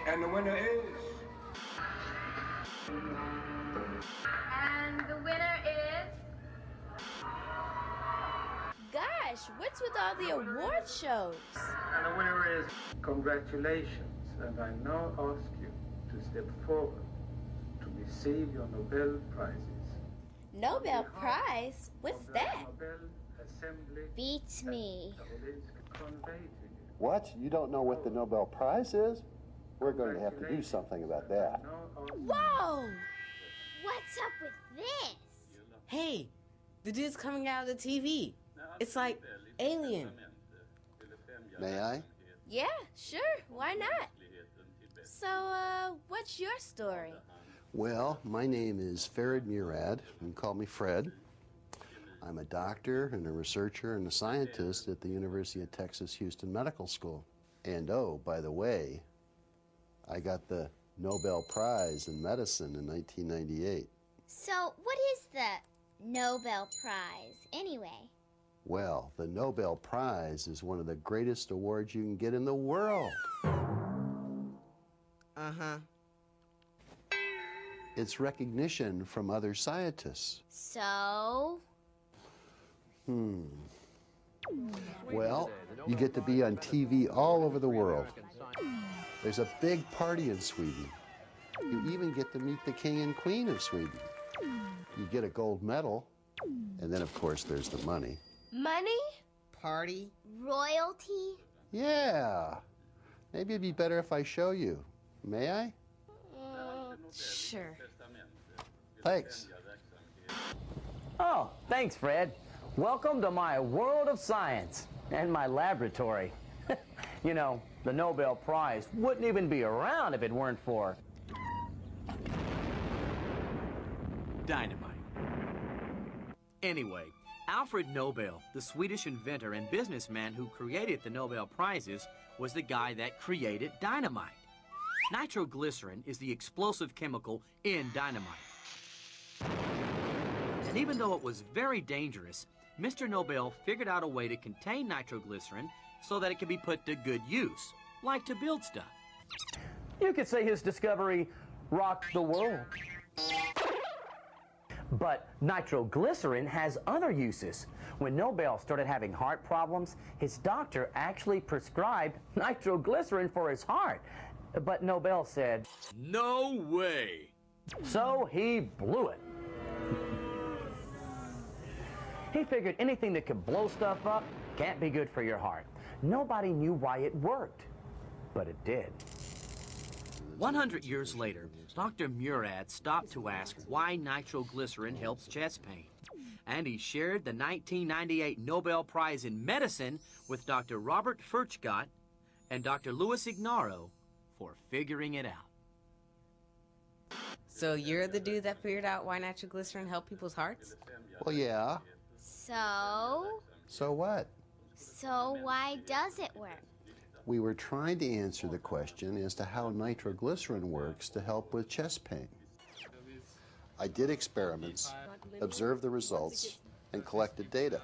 And the winner is... And the winner is... Gosh, what's with all the award shows? And the winner is... Congratulations, and I now ask you to step forward to receive your Nobel Prizes. Nobel Prize? What's that? Beats me. What? You don't know what the Nobel Prize is? We're going to have to do something about that. Whoa! What's up with this? Hey, the dude's coming out of the TV. It's like Alien. May I? Yeah, sure. Why not? So, what's your story? Well, my name is Farid Murad. You can call me Fred. I'm a doctor and a researcher and a scientist at the University of Texas Houston Medical School. And oh, by the way, I got the Nobel Prize in Medicine in 1998. So, what is the Nobel Prize, anyway? Well, the Nobel Prize is one of the greatest awards you can get in the world. Uh-huh. It's recognition from other scientists. So? Well, you get to be on TV all over the world. There's a big party in Sweden. You even get to meet the King and Queen of Sweden. You get a gold medal, and then, of course, there's the money. Money? Party? Royalty? Yeah. Maybe it'd be better if I show you. May I? Sure. Thanks. Oh, thanks, Fred. Welcome to my world of science and my laboratory. You know, the Nobel Prize wouldn't even be around if it weren't for dynamite. Anyway, Alfred Nobel, the Swedish inventor and businessman who created the Nobel Prizes, was the guy that created dynamite. Nitroglycerin is the explosive chemical in dynamite. And even though it was very dangerous, Mr. Nobel figured out a way to contain nitroglycerin so that it could be put to good use, like to build stuff. You could say his discovery rocked the world. But nitroglycerin has other uses. When Nobel started having heart problems, his doctor actually prescribed nitroglycerin for his heart. But Nobel said, "No way!" So he blew it. He figured anything that could blow stuff up can't be good for your heart. Nobody knew why it worked, but it did. 100 years later, Dr. Murad stopped to ask why nitroglycerin helps chest pain. And he shared the 1998 Nobel Prize in Medicine with Dr. Robert Furchtgott and Dr. Louis Ignarro for figuring it out. So you're the dude that figured out why nitroglycerin helped people's hearts? Well, yeah. So? So what? So why does it work? We were trying to answer the question as to how nitroglycerin works to help with chest pain. I did experiments, observed the results, and collected data.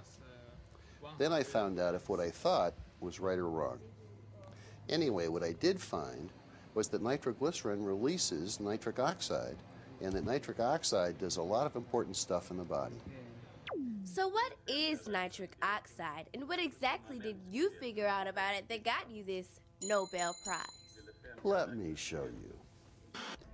Then I found out if what I thought was right or wrong. Anyway, what I did find was that nitroglycerin releases nitric oxide, and that nitric oxide does a lot of important stuff in the body. So what is nitric oxide, and what exactly did you figure out about it that got you this Nobel Prize? Let me show you.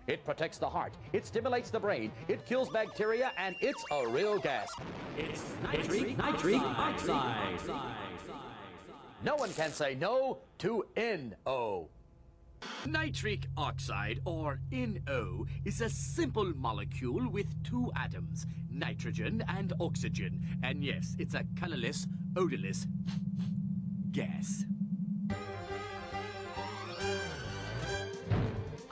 It protects the heart, it stimulates the brain, it kills bacteria, and it's a real gas. It's nitric oxide. No one can say no to NO. Nitric oxide, or NO, is a simple molecule with two atoms, nitrogen and oxygen. And yes, it's a colorless, odorless gas.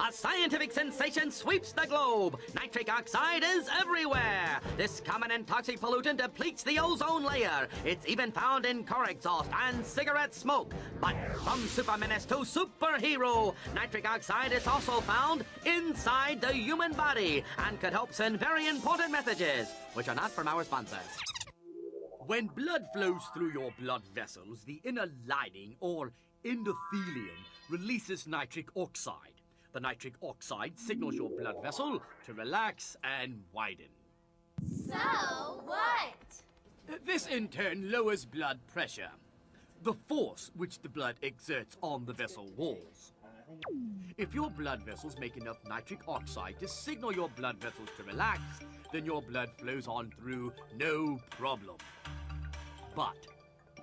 A scientific sensation sweeps the globe. Nitric oxide is everywhere. This common and toxic pollutant depletes the ozone layer. It's even found in car exhaust and cigarette smoke. But from super menace to superhero, nitric oxide is also found inside the human body and could help send very important messages, which are not from our sponsors. When blood flows through your blood vessels, the inner lining, or endothelium, releases nitric oxide. The nitric oxide signals your blood vessel to relax and widen. So what? This in turn lowers blood pressure, the force which the blood exerts on the vessel walls. If your blood vessels make enough nitric oxide to signal your blood vessels to relax, then your blood flows on through no problem. But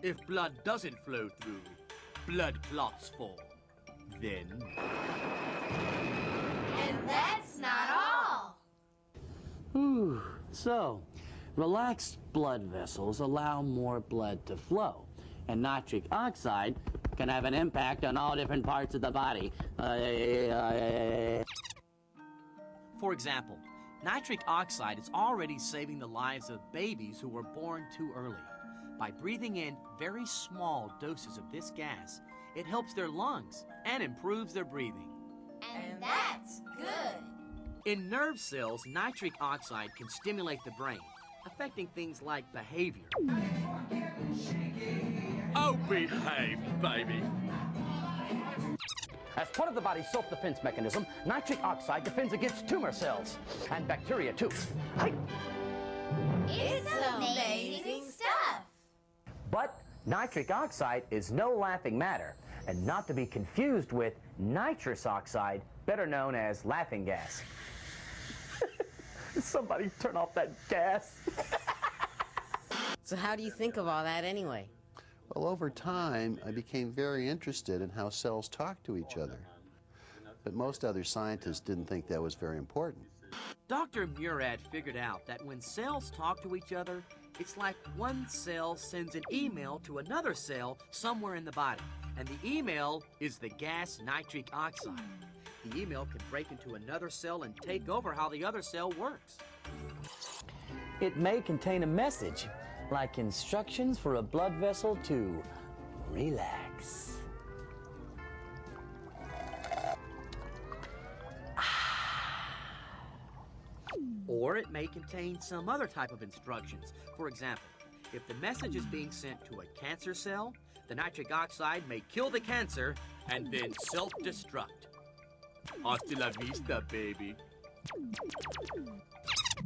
if blood doesn't flow through, blood clots form. Then... And that's not all. Whew. So, relaxed blood vessels allow more blood to flow, and nitric oxide can have an impact on all different parts of the body. For example, nitric oxide is already saving the lives of babies who were born too early. By breathing in very small doses of this gas, it helps their lungs and improves their breathing. And that's good. In nerve cells, nitric oxide can stimulate the brain, affecting things like behavior. Oh, behave, baby. As part of the body's self-defense mechanism, nitric oxide defends against tumor cells and bacteria too. Hi. It's amazing stuff. But nitric oxide is no laughing matter, and not to be confused with nitrous oxide, better known as laughing gas. Somebody turn off that gas. So how do you think of all that anyway? Well, over time, I became very interested in how cells talk to each other. But most other scientists didn't think that was very important. Dr. Murad figured out that when cells talk to each other, it's like one cell sends an email to another cell somewhere in the body, and the email is the gas nitric oxide. The email can break into another cell and take over how the other cell works. It may contain a message, like instructions for a blood vessel to relax. Or it may contain some other type of instructions. For example, if the message is being sent to a cancer cell, the nitric oxide may kill the cancer and then self-destruct. Hasta la vista, baby.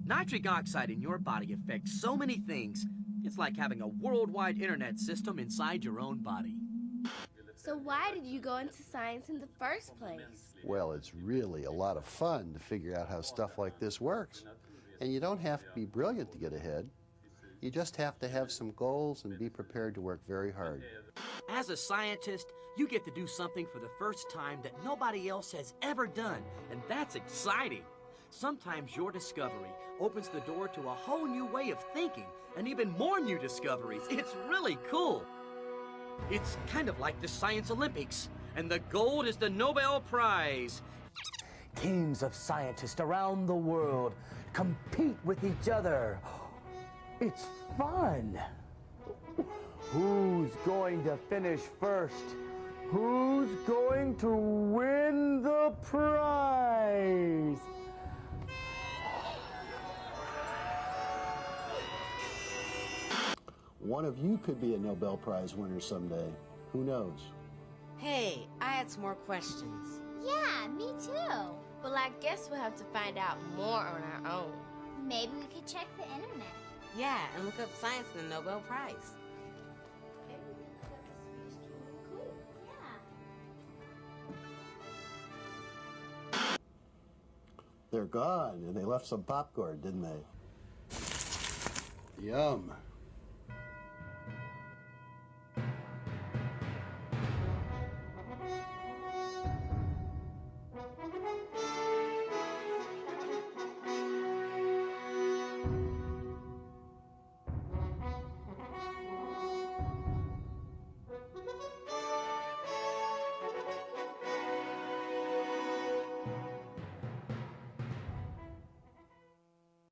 Nitric oxide in your body affects so many things, it's like having a worldwide internet system inside your own body. So why did you go into science in the first place? Well, it's really a lot of fun to figure out how stuff like this works. And you don't have to be brilliant to get ahead. You just have to have some goals and be prepared to work very hard. As a scientist, you get to do something for the first time that nobody else has ever done, and that's exciting. Sometimes your discovery opens the door to a whole new way of thinking and even more new discoveries. It's really cool. It's kind of like the Science Olympics, and the gold is the Nobel Prize. Teams of scientists around the world compete with each other. It's fun. Who's going to finish first? Who's going to win the prize? One of you could be a Nobel Prize winner someday. Who knows? Hey, I had some more questions. Yeah, me too. Well, I guess we'll have to find out more on our own. Maybe we could check the internet. Yeah, and look up science and the Nobel Prize. They're gone, and they left some popcorn, didn't they? Yum.